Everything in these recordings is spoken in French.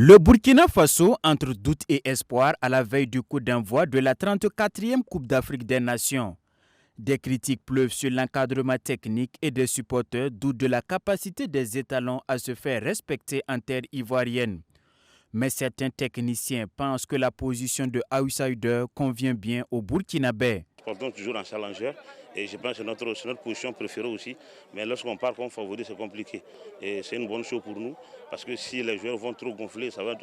Le Burkina Faso entre doute et espoir à la veille du coup d'envoi de la 34e Coupe d'Afrique des Nations. Des critiques pleuvent sur l'encadrement technique et des supporters doutent de la capacité des étalons à se faire respecter en terre ivoirienne. Mais certains techniciens pensent que la position de outsider convient bien au Burkinabé. Portons toujours en challenger et je pense que c'est notre position préférée aussi. Mais lorsqu'on part comme favori, c'est compliqué. Et c'est une bonne chose pour nous parce que si les joueurs vont trop gonfler, ça va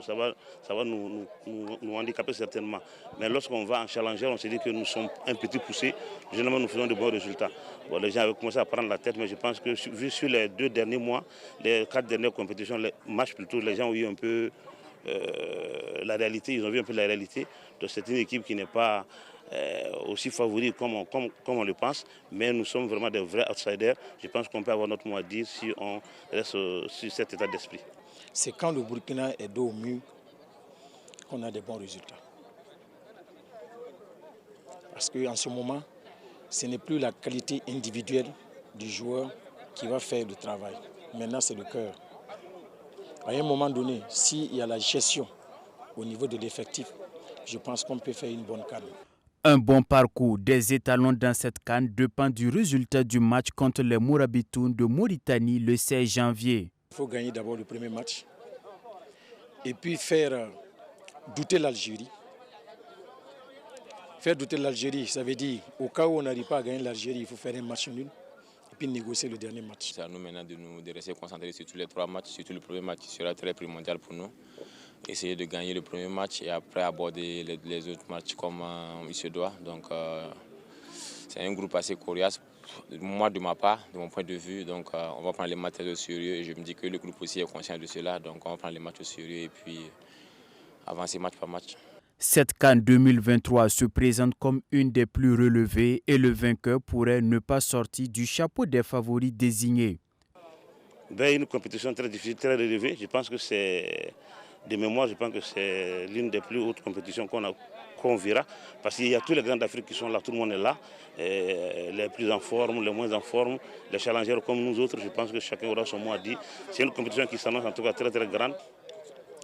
nous handicaper certainement. Mais lorsqu'on va en challenger, on se dit que nous sommes un petit poussé. Généralement, nous faisons de bons résultats. Bon, les gens avaient commencé à prendre la tête, mais je pense que vu sur les 2 derniers mois, les 4 dernières compétitions, les matchs plutôt, les gens ont eu un peu la réalité. Ils ont vu un peu la réalité. Donc c'est une équipe qui n'est pas aussi favori comme on le pense, mais nous sommes vraiment des vrais outsiders. Je pense qu'on peut avoir notre mot à dire si on reste sur cet état d'esprit. C'est quand le Burkina est dos au mur qu'on a des bons résultats. Parce qu'en ce moment, ce n'est plus la qualité individuelle du joueur qui va faire le travail. Maintenant, c'est le cœur. À un moment donné, s'il y a la gestion au niveau de l'effectif, je pense qu'on peut faire une bonne CAN. Un bon parcours des étalons dans cette CAN dépend du résultat du match contre les Mourabitoun de Mauritanie le 16 janvier. Il faut gagner d'abord le premier match et puis faire douter l'Algérie. Faire douter l'Algérie, ça veut dire au cas où on n'arrive pas à gagner l'Algérie, il faut faire un match nul et puis négocier le dernier match. C'est à nous maintenant de rester concentrés sur tous les 3 matchs, surtout le premier match qui sera très primordial pour nous. Essayer de gagner le premier match et après aborder les autres matchs comme il se doit. Donc c'est un groupe assez coriace. Moi, de ma part, de mon point de vue, donc on va prendre les matchs au sérieux et je me dis que le groupe aussi est conscient de cela. Donc on va prendre les matchs au sérieux et puis avancer match par match. Cette CAN 2023 se présente comme une des plus relevées et le vainqueur pourrait ne pas sortir du chapeau des favoris désignés. Une compétition très difficile, très relevée. Je pense que c'est, de mémoire, je pense que c'est l'une des plus hautes compétitions qu'on verra. Parce qu'il y a tous les grands d'Afrique qui sont là, tout le monde est là. Les plus en forme, les moins en forme, les challengers comme nous autres. Je pense que chacun aura son mot à dire. C'est une compétition qui s'annonce en tout cas très très grande.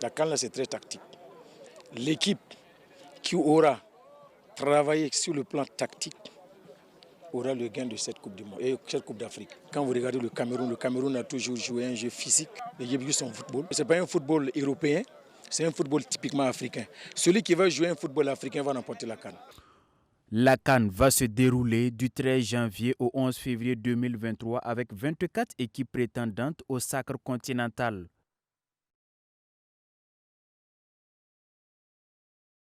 La CAN là, c'est très tactique. L'équipe qui aura travaillé sur le plan tactique aura le gain de cette Coupe du Monde et cette Coupe d'Afrique. Quand vous regardez le Cameroun a toujours joué un jeu physique. Il a vu son football. Ce n'est pas un football européen, c'est un football typiquement africain. Celui qui va jouer un football africain va remporter la CAN. La CAN va se dérouler du 13 janvier au 11 février 2023 avec 24 équipes prétendantes au sacre continental.